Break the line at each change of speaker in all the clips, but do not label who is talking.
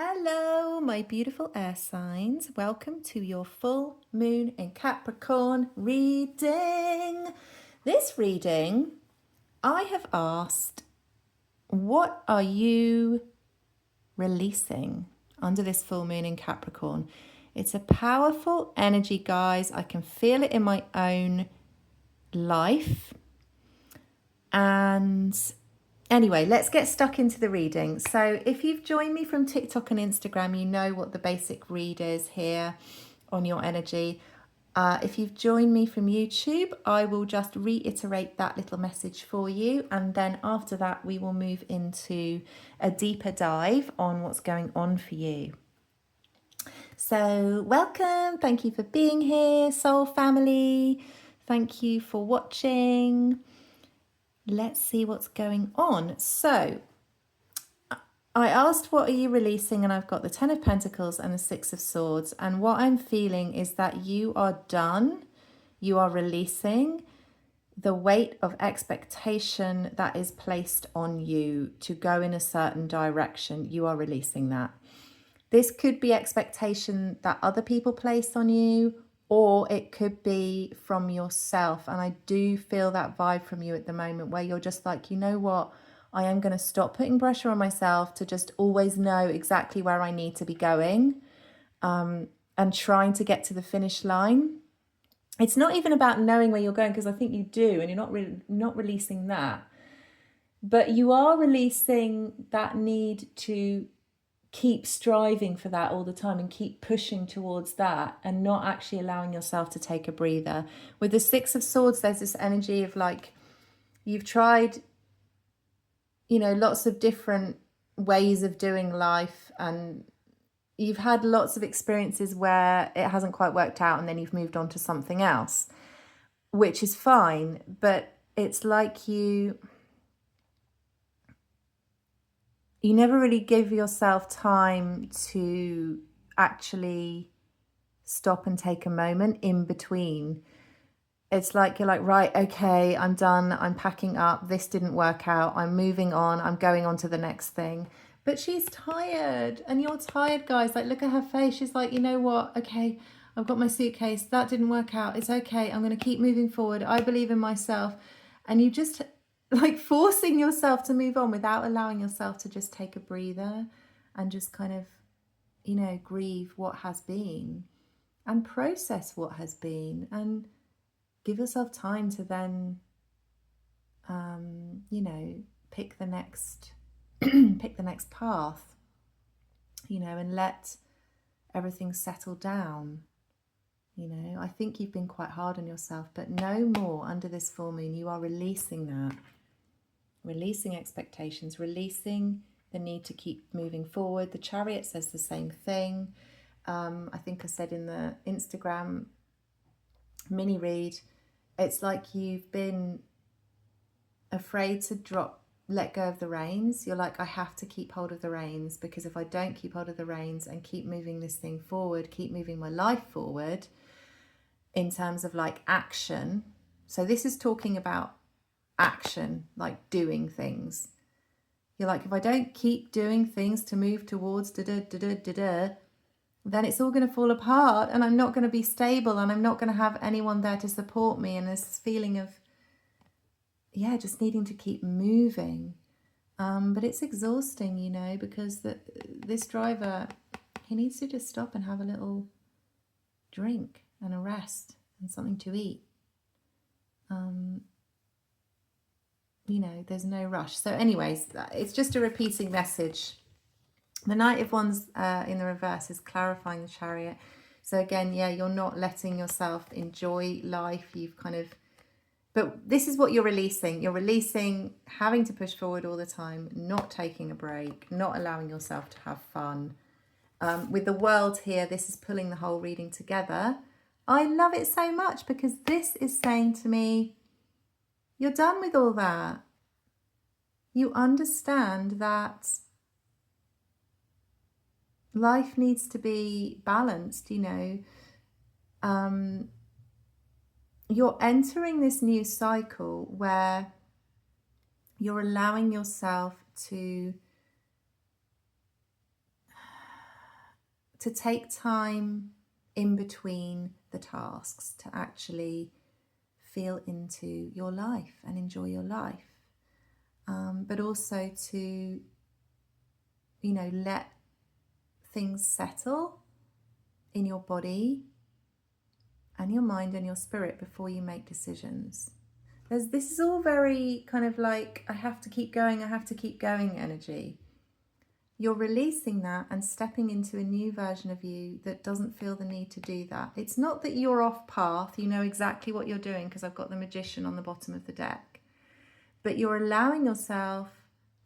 Hello, my beautiful air signs. Welcome to your full moon in Capricorn reading. This reading, I have asked, what are you releasing under this full moon in Capricorn? It's a powerful energy, guys. I can feel it in my own life. And anyway, let's get stuck into the reading. So if you've joined me from TikTok and Instagram, you know what the basic read is here on your energy. If you've joined me from YouTube, I will just reiterate that little message for you. And then after that, we will move into a deeper dive on what's going on for you. So welcome. Thank you for being here, soul family. Thank you for watching. Let's see what's going on. So I asked, what are you releasing? And I've got the 10 of Pentacles and the 6 of Swords. And what I'm feeling is that you are done. You are releasing the weight of expectation that is placed on you to go in a certain direction. You are releasing that. This could be expectation that other people place on you, or it could be from yourself. And I do feel that vibe from you at the moment where you're just like, you know what? I am going to stop putting pressure on myself to just always know exactly where I need to be going, and trying to get to the finish line. It's not even about knowing where you're going, because I think you do, and you're not releasing that. But you are releasing that need to keep striving for that all the time and keep pushing towards that, and not actually allowing yourself to take a breather. With the 6 of Swords, there's this energy of like, you've tried, lots of different ways of doing life, and you've had lots of experiences where it hasn't quite worked out, and then you've moved on to something else, which is fine. But it's like you never really give yourself time to actually stop and take a moment in between. It's like you're like, right, okay, I'm done. I'm packing up. This didn't work out. I'm moving on. I'm going on to the next thing. But she's tired, and you're tired, guys. Like, look at her face. She's like, you know what? Okay, I've got my suitcase. That didn't work out. It's okay. I'm going to keep moving forward. I believe in myself. And you just like forcing yourself to move on without allowing yourself to just take a breather and just kind of, grieve what has been and process what has been, and give yourself time to then, pick the next path, and let everything settle down. I think you've been quite hard on yourself, but no more under this full moon. You are releasing that. Releasing expectations, releasing the need to keep moving forward. The Chariot says the same thing. I think I said in the Instagram mini read, it's like you've been afraid to let go of the reins. You're like, I have to keep hold of the reins, because if I don't keep hold of the reins and keep moving this thing forward, keep moving my life forward in terms of like action. So this is talking about action, like doing things. You're like, if I don't keep doing things to move towards then it's all going to fall apart, and I'm not going to be stable, and I'm not going to have anyone there to support me, and this feeling of just needing to keep moving. But it's exhausting, because this driver, he needs to just stop and have a little drink and a rest and something to eat. There's no rush. So anyways, it's just a repeating message. The Knight of Wands in the reverse is clarifying the Chariot. So again, you're not letting yourself enjoy life. But this is what you're releasing. You're releasing having to push forward all the time, not taking a break, not allowing yourself to have fun. With the World here, this is pulling the whole reading together. I love it so much, because this is saying to me, you're done with all that. You understand that life needs to be balanced, You're entering this new cycle where you're allowing yourself to to take time in between the tasks to actually feel into your life and enjoy your life. But also to, let things settle in your body and your mind and your spirit before you make decisions. This is all very kind of like, I have to keep going energy. You're releasing that and stepping into a new version of you that doesn't feel the need to do that. It's not that you're off path, you know exactly what you're doing, because I've got the Magician on the bottom of the deck. But you're allowing yourself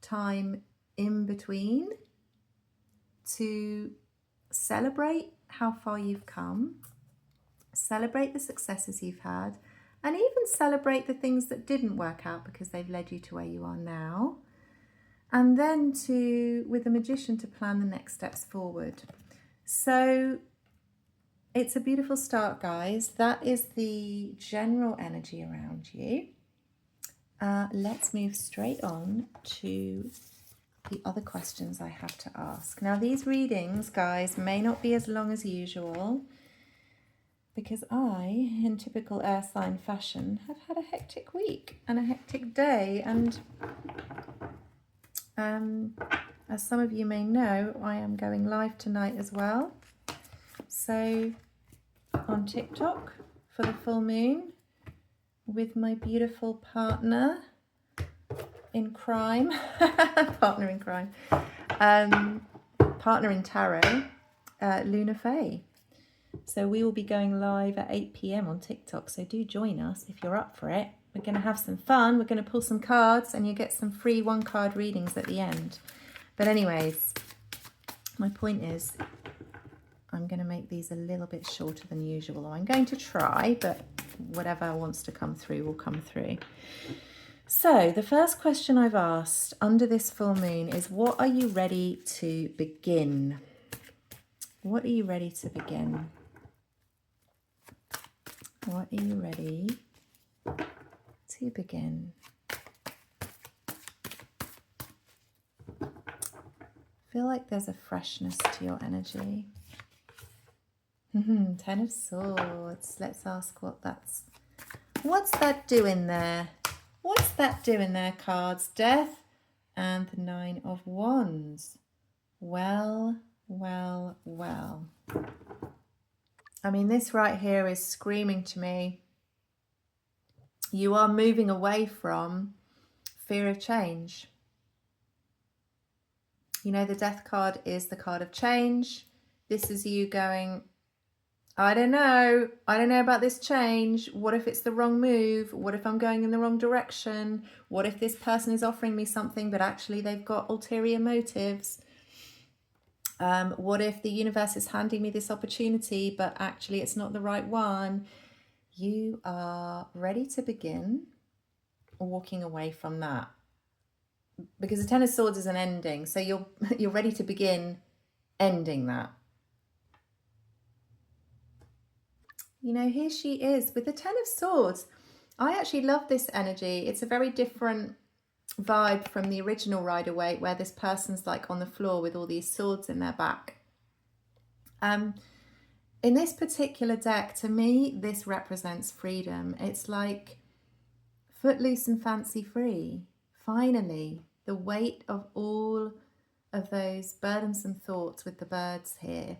time in between to celebrate how far you've come, celebrate the successes you've had, and even celebrate the things that didn't work out because they've led you to where you are now. And then with the Magician, to plan the next steps forward. So it's a beautiful start, guys. That is the general energy around you. Let's move straight on to the other questions I have to ask. Now, these readings, guys, may not be as long as usual because I, in typical air sign fashion, have had a hectic week and a hectic day. And as some of you may know, I am going live tonight as well. So on TikTok for the full moon with my beautiful partner in crime, partner in crime, partner in tarot, Luna Faye. So we will be going live at 8 p.m. on TikTok. So do join us if you're up for it. We're going to have some fun. We're going to pull some cards and you get some free one-card readings at the end. But anyways, my point is I'm going to make these a little bit shorter than usual. I'm going to try, but whatever wants to come through will come through. So the first question I've asked under this full moon is, what are you ready to begin? What are you ready to begin? What are you ready to begin? I feel like there's a freshness to your energy. 10 of Swords. Let's ask what's that doing there? What's that doing there, cards? Death and the 9 of Wands. Well, well, well. I mean, this right here is screaming to me. You are moving away from fear of change. You know, the Death card is the card of change. This is you going, I don't know about this change. What if it's the wrong move? What if I'm going in the wrong direction? What if this person is offering me something, but actually they've got ulterior motives? What if the universe is handing me this opportunity, but actually it's not the right one? You are ready to begin walking away from that. Because the 10 of Swords is an ending. So you're ready to begin ending that. You know, here she is with the 10 of Swords. I actually love this energy. It's a very different vibe from the original Rider-Waite, where this person's like on the floor with all these swords in their back. In this particular deck, to me, this represents freedom. It's like footloose and fancy free. Finally, the weight of all of those burdensome thoughts with the birds here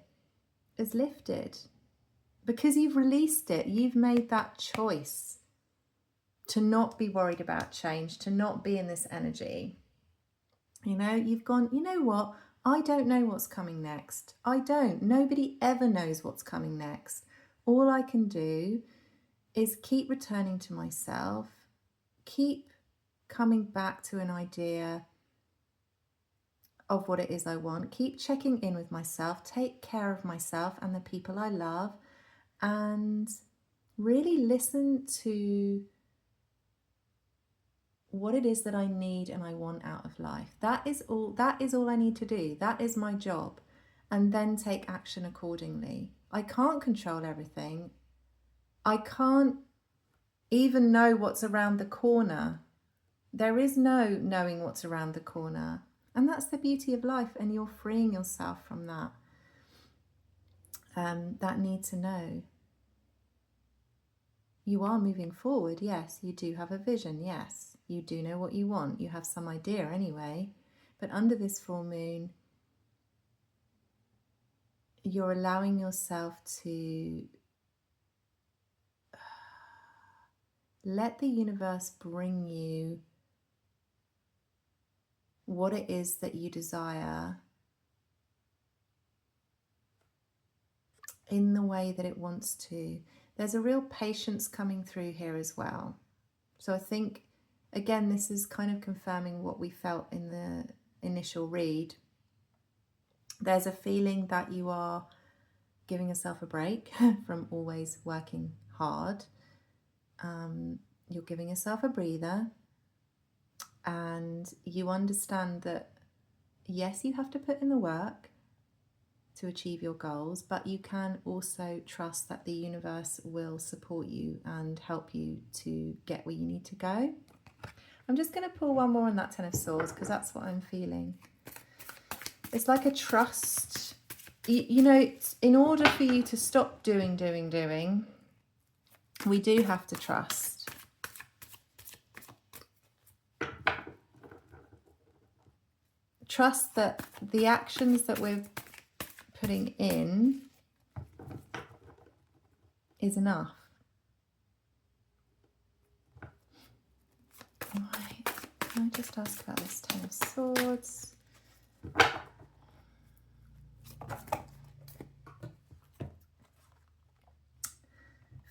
is lifted. Because you've released it, you've made that choice to not be worried about change, to not be in this energy. You know, you've gone, you know what? I don't know what's coming next. I don't. Nobody ever knows what's coming next. All I can do is keep returning to myself, keep coming back to an idea of what it is I want, keep checking in with myself, take care of myself and the people I love, and really listen to what it is that I need and I want out of life. That is all I need to do. That is my job. And then take action accordingly. I can't control everything. I can't even know what's around the corner. There is no knowing what's around the corner. And that's the beauty of life, and you're freeing yourself from that. that need to know. You are moving forward, yes. You do have a vision, yes. You do know what you want. You have some idea anyway. But under this full moon, you're allowing yourself to let the universe bring you what it is that you desire in the way that it wants to. There's a real patience coming through here as well. So I think, again, this is kind of confirming what we felt in the initial read. There's a feeling that you are giving yourself a break from always working hard. You're giving yourself a breather, and you understand that, yes, you have to put in the work to achieve your goals, but you can also trust that the universe will support you and help you to get where you need to go. I'm just going to pull one more on that Ten of Swords because that's what I'm feeling. It's like a trust. You know, in order for you to stop doing, we do have to trust. Trust that the actions that we're putting in is enough. Right, can I just ask about this Ten of Swords?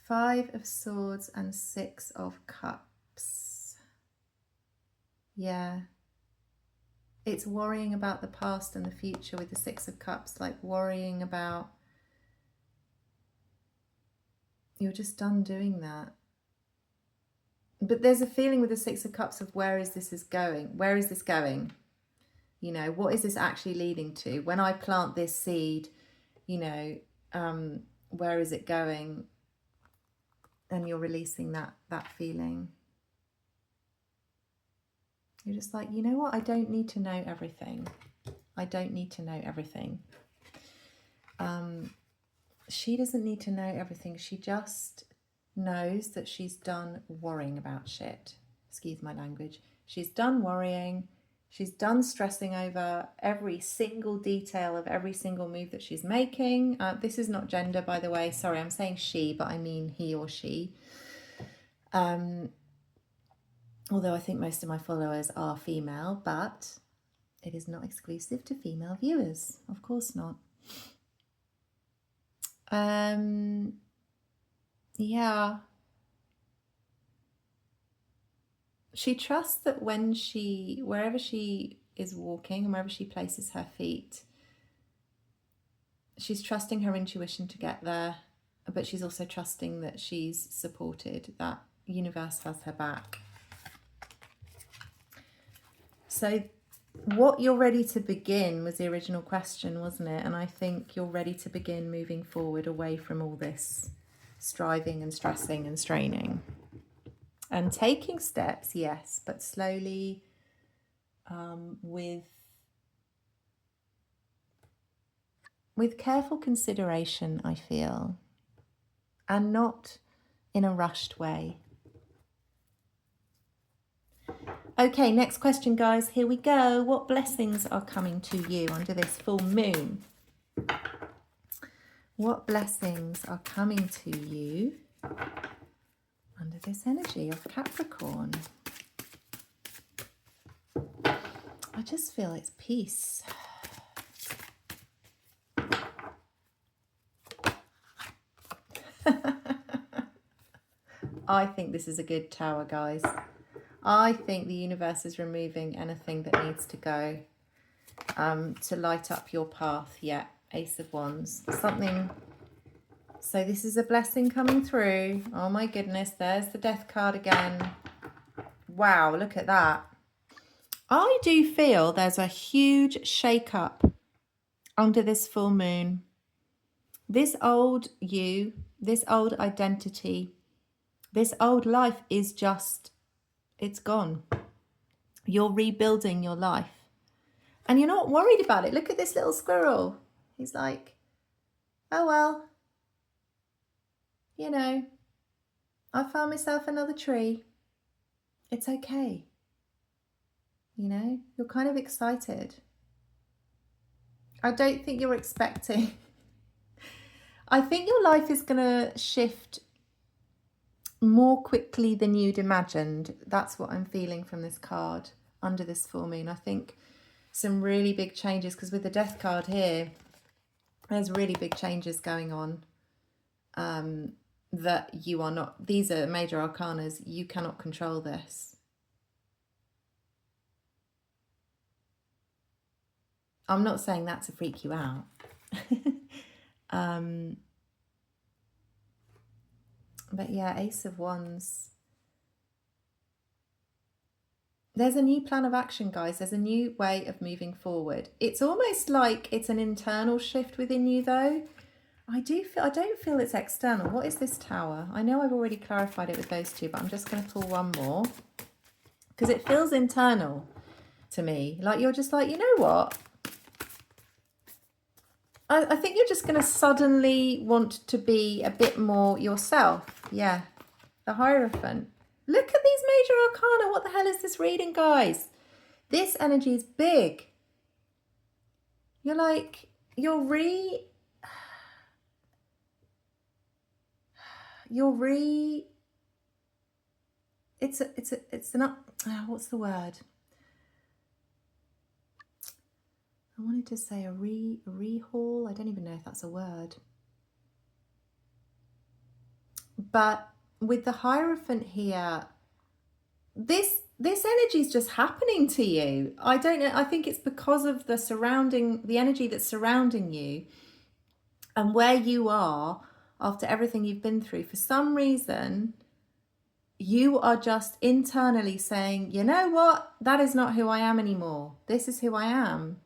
Five of Swords and Six of Cups. Yeah. It's worrying about the past and the future with the Six of Cups, like worrying about, you're just done doing that. But there's a feeling with the Six of Cups of where is this going? Where is this going? You know, what is this actually leading to? When I plant this seed, you know, where is it going? And you're releasing that feeling. You're just like, you know what? I don't need to know everything. I don't need to know everything. She doesn't need to know everything. She just knows that she's done worrying about shit. Excuse my language. She's done worrying. She's done stressing over every single detail of every single move that she's making. This is not gender, by the way. Sorry, I'm saying she, but I mean he or she. Although I think most of my followers are female, but it is not exclusive to female viewers. Of course not. Yeah. She trusts that wherever she is walking and wherever she places her feet, she's trusting her intuition to get there, but she's also trusting that she's supported, that universe has her back. So what you're ready to begin was the original question, wasn't it? And I think you're ready to begin moving forward away from all this striving and stressing and straining. And taking steps, yes, but slowly, with careful consideration, I feel, and not in a rushed way. Okay, next question, guys. Here we go. What blessings are coming to you under this full moon? What blessings are coming to you under this energy of Capricorn? I just feel it's peace. I think this is a good tower, guys. I think the universe is removing anything that needs to go to light up your path. Yeah, Ace of Wands. Something. So this is a blessing coming through. Oh my goodness, there's the Death card again. Wow, look at that. I do feel there's a huge shake-up under this full moon. This old you, this old identity, this old life is just, it's gone. You're rebuilding your life. And you're not worried about it. Look at this little squirrel. He's like, oh well, you know, I found myself another tree. It's okay. You know, you're kind of excited. I don't think you're expecting. I think your life is going to shift more quickly than you'd imagined. That's what I'm feeling from this card under this full moon. I think some really big changes, because with the death card here, there's really big changes going on that you are not, these are major arcanas, you cannot control this. I'm not saying that to freak you out. But yeah, Ace of Wands. There's a new plan of action, guys. There's a new way of moving forward. It's almost like it's an internal shift within you, though. I don't feel it's external. What is this Tower? I know I've already clarified it with those two, but I'm just going to pull one more because it feels internal to me. Like you're just like, you know what? I think you're just going to suddenly want to be a bit more yourself. Yeah, the Hierophant. Look at these major arcana. What the hell is this reading, guys? This energy is big. You're like, what's the word? I wanted to say a rehaul. I don't even know if that's a word. But with the Hierophant here, this energy is just happening to you. I don't know. I think it's because of the energy that's surrounding you and where you are after everything you've been through. For some reason, you are just internally saying, you know what? That is not who I am anymore. This is who I am.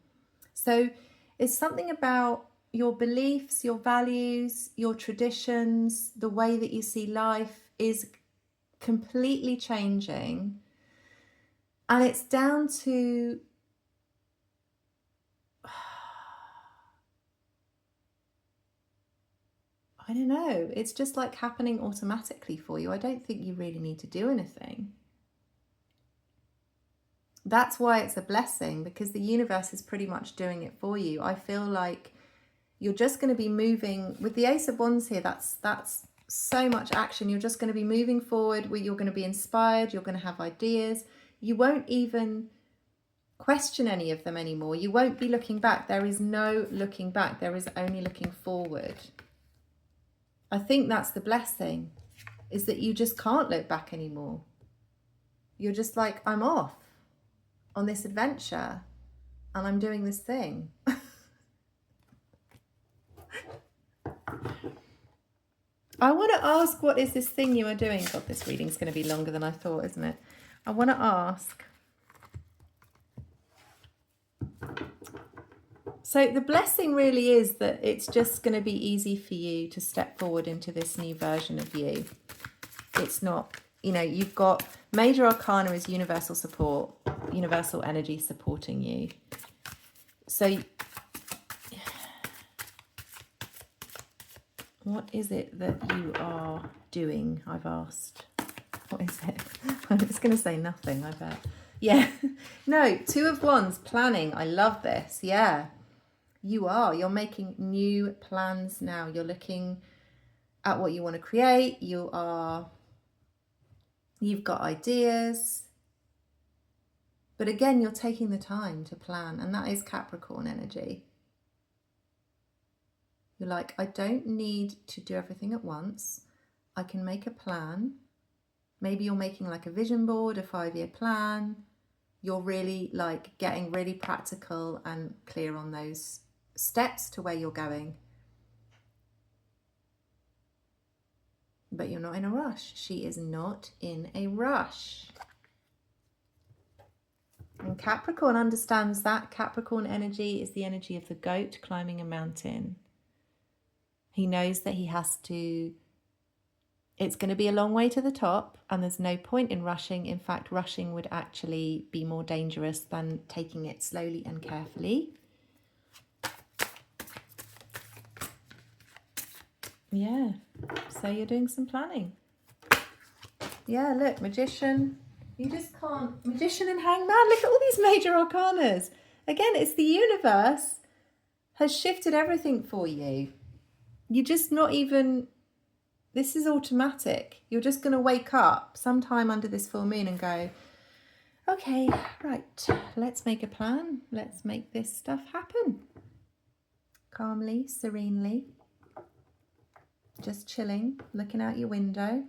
So it's something about your beliefs, your values, your traditions, the way that you see life is completely changing. And it's down to I don't know, it's just like happening automatically for you. I don't think you really need to do anything. That's why it's a blessing, because the universe is pretty much doing it for you. I feel like you're just going to be moving with the Ace of Wands here. That's so much action. You're just going to be moving forward where you're going to be inspired. You're going to have ideas. You won't even question any of them anymore. You won't be looking back. There is no looking back. There is only looking forward. I think that's the blessing, is that you just can't look back anymore. You're just like, I'm off on this adventure and I'm doing this thing. I want to ask, what is this thing you are doing? God, this reading's going to be longer than I thought, isn't it? I want to ask. So the blessing really is that it's just going to be easy for you to step forward into this new version of you. It's not, you know, you've got major arcana is universal support, universal energy supporting you. So what is it that you are doing? I've asked. What is it? I'm just going to say nothing, I bet. Yeah. No, Two of Wands, planning. I love this. Yeah. You're making new plans now. You're looking at what you want to create. You've got ideas. But again, you're taking the time to plan, and that is Capricorn energy. You're like, I don't need to do everything at once. I can make a plan. Maybe you're making like a vision board, a 5-year plan. You're really like getting really practical and clear on those steps to where you're going. But you're not in a rush. She is not in a rush. And Capricorn understands that. Capricorn energy is the energy of the goat climbing a mountain. He knows that he has to, it's going to be a long way to the top, and there's no point in rushing. In fact, rushing would actually be more dangerous than taking it slowly and carefully. Yeah, so you're doing some planning. Yeah, look, Magician. You just can't. Magician and Hangman. Look at all these major arcanas. Again, it's the universe has shifted everything for you. You're just not even. This is automatic. You're just going to wake up sometime under this full moon and go, okay, right, let's make a plan. Let's make this stuff happen. Calmly, serenely. Just chilling, looking out your window.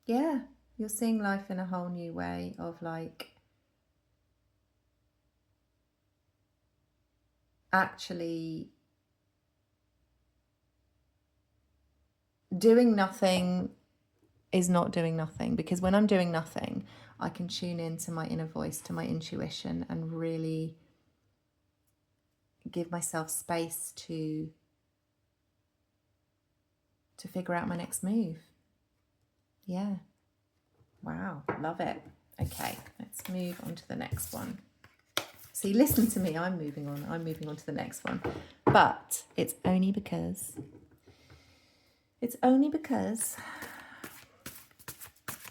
Yeah, you're seeing life in a whole new way of like actually doing nothing is not doing nothing, because when I'm doing nothing, I can tune into my inner voice, to my intuition, and really give myself space to figure out my next move. Yeah. Wow, love it. Okay, let's move on to the next one. See, listen to me, I'm moving on to the next one. But it's only because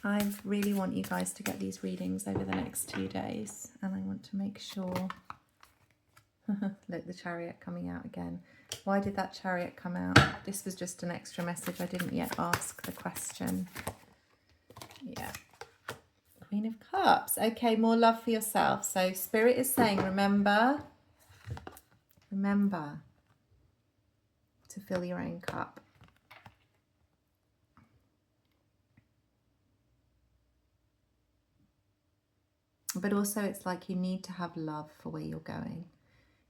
I really want you guys to get these readings over the next 2 days, and I want to make sure. Look, the Chariot coming out again. Why did that Chariot come out? This was just an extra message. I didn't yet ask the question. Yeah. Queen of Cups. Okay, more love for yourself. So Spirit is saying, remember to fill your own cup. But also it's like you need to have love for where you're going.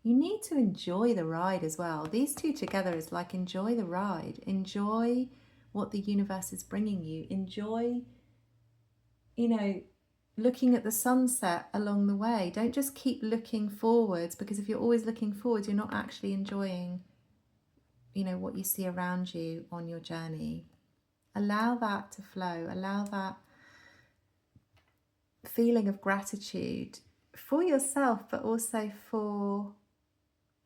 You need to enjoy the ride as well. These two together is like, enjoy the ride. Enjoy what the universe is bringing you. Enjoy, looking at the sunset along the way. Don't just keep looking forwards, because if you're always looking forwards, you're not actually enjoying, what you see around you on your journey. Allow that to flow. Allow that feeling of gratitude for yourself, but also for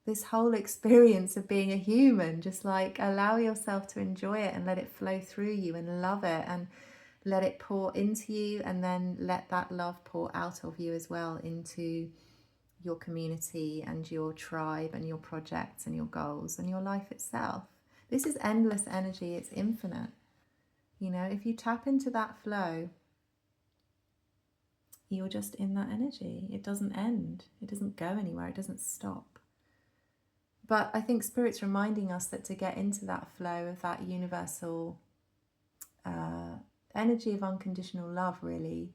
this whole experience of being a human. Just like allow yourself to enjoy it and let it flow through you and love it, and let it pour into you, and then let that love pour out of you as well into your community and your tribe and your projects and your goals and your life itself. This is endless energy. It's infinite. If you tap into that flow, you're just in that energy. It doesn't end. It doesn't go anywhere. It doesn't stop. But I think Spirit's reminding us that to get into that flow of that universal energy of unconditional love, really,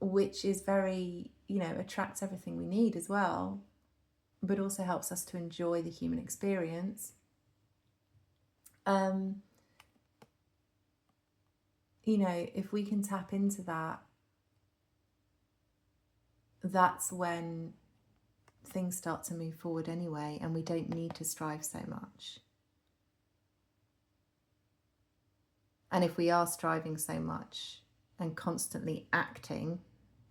which is very, attracts everything we need as well, but also helps us to enjoy the human experience. If we can tap into that, that's when things start to move forward anyway, and we don't need to strive so much. And if we are striving so much and constantly acting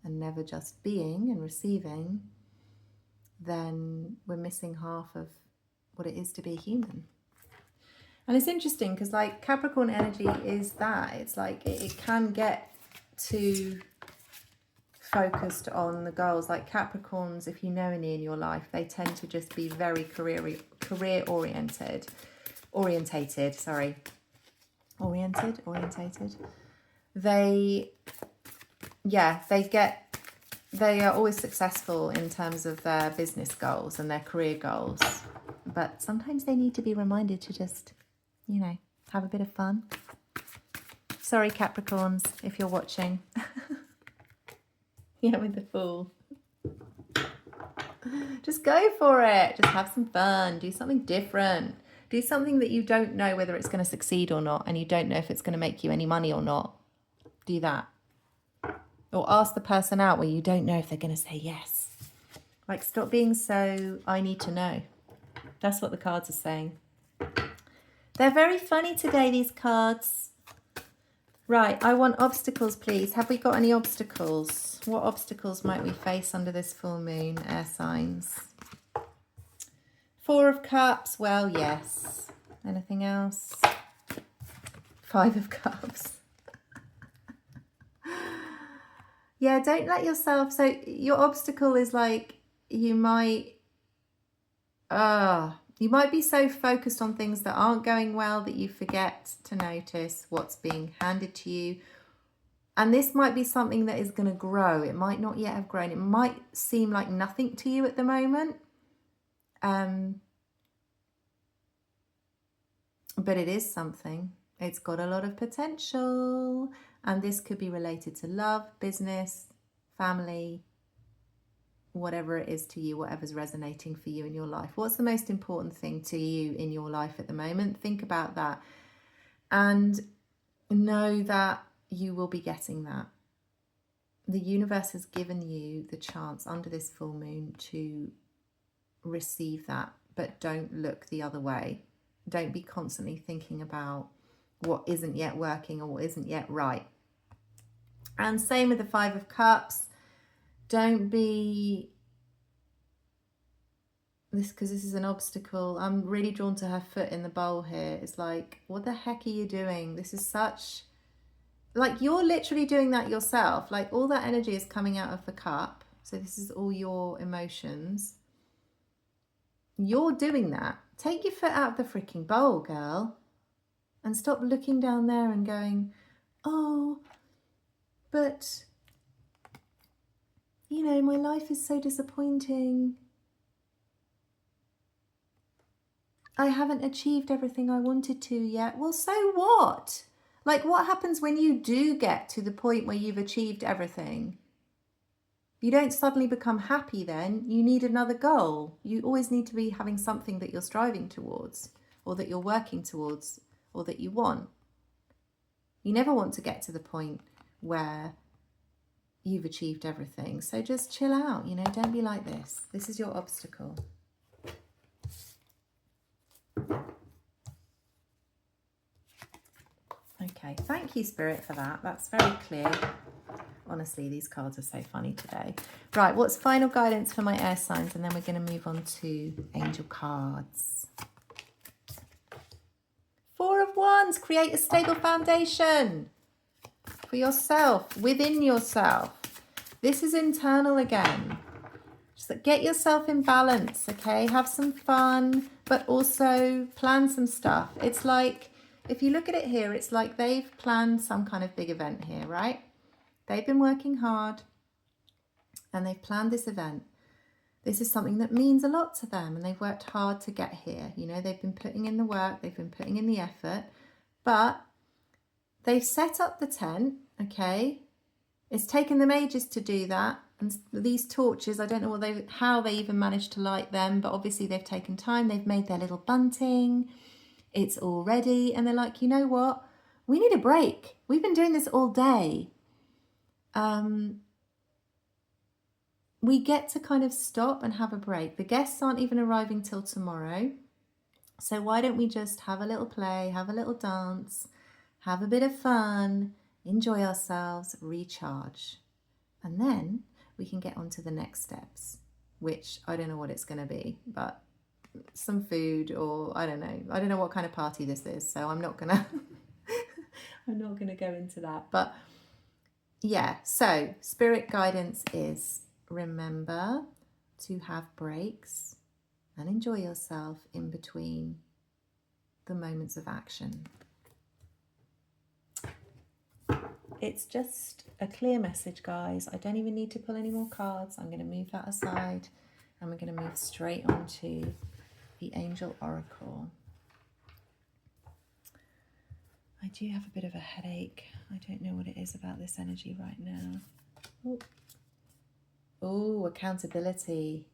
and never just being and receiving, then we're missing half of what it is to be human. And it's interesting because like Capricorn energy is that. It's like it can get too focused on the goals. Like Capricorns, if you know any in your life, they tend to just be very career orientated. They are always successful in terms of their business goals and their career goals, but sometimes they need to be reminded to just, have a bit of fun. Sorry, Capricorns, if you're watching. Yeah, with the Fool. Just go for it. Just have some fun. Do something different. Do something that you don't know whether it's going to succeed or not, and you don't know if it's going to make you any money or not. Do that. Or ask the person out where you don't know if they're going to say yes. Like, stop being so, I need to know. That's what the cards are saying. They're very funny today, these cards. Right, I want obstacles, please. Have we got any obstacles? What obstacles might we face under this full moon, air signs? Four of Cups, well, yes. Anything else? Five of Cups. Yeah, don't let yourself, so your obstacle is like, you might be so focused on things that aren't going well that you forget to notice what's being handed to you. And this might be something that is going to grow. It might not yet have grown. It might seem like nothing to you at the moment. But it is something. It's got a lot of potential. And this could be related to love, business, family, whatever it is to you, whatever's resonating for you in your life. What's the most important thing to you in your life at the moment? Think about that and know that you will be getting that. The universe has given you the chance under this full moon to receive that, but don't look the other way. Don't be constantly thinking about what isn't yet working or what isn't yet right. And same with the Five of Cups. Don't be this, because this is an obstacle. I'm really drawn to her foot in the bowl here. It's like, what the heck are you doing? This is such, like, you're literally doing that yourself. Like, all that energy is coming out of the cup. So this is all your emotions. You're doing that. Take your foot out of the freaking bowl, girl. And stop looking down there and going, oh, but, you know, my life is so disappointing. I haven't achieved everything I wanted to yet. Well, so what? Like, what happens when you do get to the point where you've achieved everything? You don't suddenly become happy then. You need another goal. You always need to be having something that you're striving towards, or that you're working towards, or that you want. You never want to get to the point where you've achieved everything. So just chill out, you know, don't be like this. This is your obstacle. Okay, thank you, Spirit, for that. That's very clear. Honestly, these cards are so funny today. Right, what's final guidance for my air signs? And then we're going to move on to angel cards. Four of Wands, create a stable foundation for yourself, within yourself. This is internal again. Just get yourself in balance, okay? Have some fun, but also plan some stuff. It's like, if you look at it here, it's like they've planned some kind of big event here, right? They've been working hard and they've planned this event. This is something that means a lot to them and they've worked hard to get here. You know, they've been putting in the work, they've been putting in the effort, but they've set up the tent, okay? It's taken them ages to do that. And these torches, I don't know how they even managed to light them, but obviously they've taken time. They've made their little bunting. It's all ready. And they're like, you know what? We need a break. We've been doing this all day. We get to kind of stop and have a break. The guests aren't even arriving till tomorrow. So why don't we just have a little play, have a little dance, have a bit of fun, enjoy ourselves, recharge. And then we can get on to the next steps, which I don't know what it's going to be, but some food, or I don't know what kind of party this is. So I'm not going to, I'm not going to go into that. But yeah, so spirit guidance is remember to have breaks and enjoy yourself in between the moments of action. It's just a clear message, guys. I don't even need to pull any more cards. I'm going to move that aside and we're going to move straight on to the Angel Oracle. I do have a bit of a headache. I don't know what it is about this energy right now. Oh, accountability.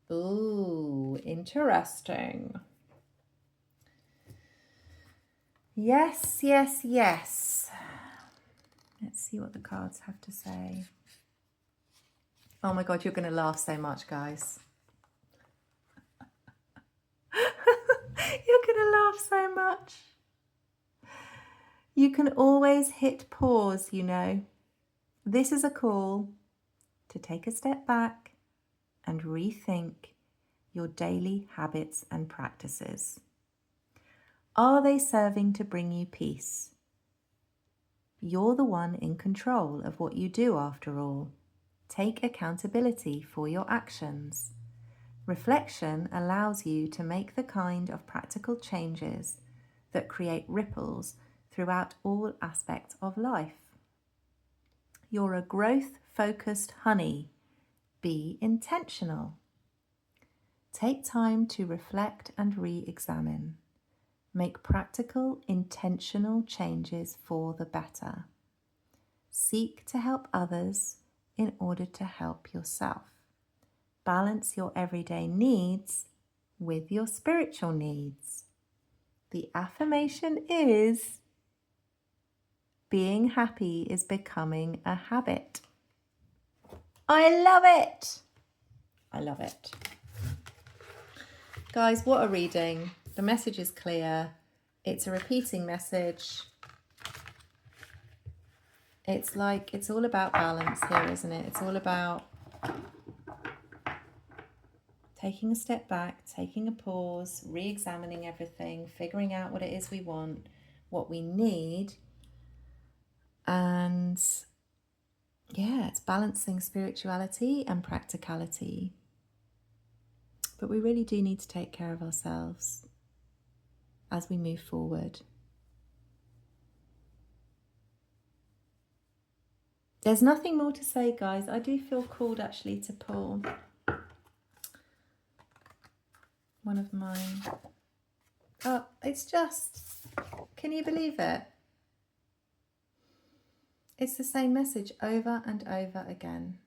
Oh, interesting. Yes, yes, yes. Let's see what the cards have to say. Oh my God, you're going to laugh so much, guys. You're going to laugh so much. You can always hit pause, you know. This is a call to take a step back and rethink your daily habits and practices? Are they serving to bring you peace? You're the one in control of what you do after all. Take accountability for your actions. Reflection allows you to make the kind of practical changes that create ripples throughout all aspects of life. You're a growth-focused honey. Be intentional. Take time to reflect and re-examine. Make practical, intentional changes for the better. Seek to help others in order to help yourself. Balance your everyday needs with your spiritual needs. The affirmation is, being happy is becoming a habit. I love it. I love it. Guys, what a reading. The message is clear. It's a repeating message. It's like, it's all about balance here, isn't it? It's all about taking a step back, taking a pause, re-examining everything, figuring out what it is we want, what we need. And yeah, it's balancing spirituality and practicality. But we really do need to take care of ourselves as we move forward. There's nothing more to say, guys. I do feel called actually to pull one of mine. Oh, it's just, can you believe it? It's the same message over and over again.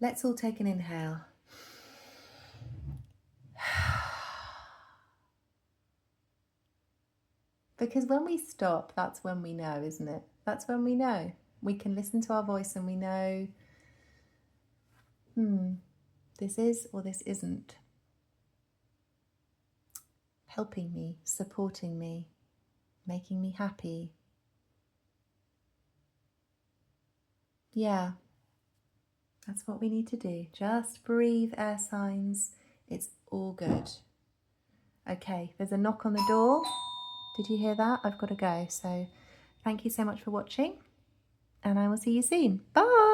Let's all take an inhale. Because when we stop, that's when we know, isn't it? That's when we know. We can listen to our voice and we know, this is or this isn't helping me, supporting me, making me happy. Yeah, that's what we need to do. Just breathe, air signs. It's all good. Okay, there's a knock on the door. Did you hear that? I've got to go. So thank you so much for watching, and I will see you soon. Bye.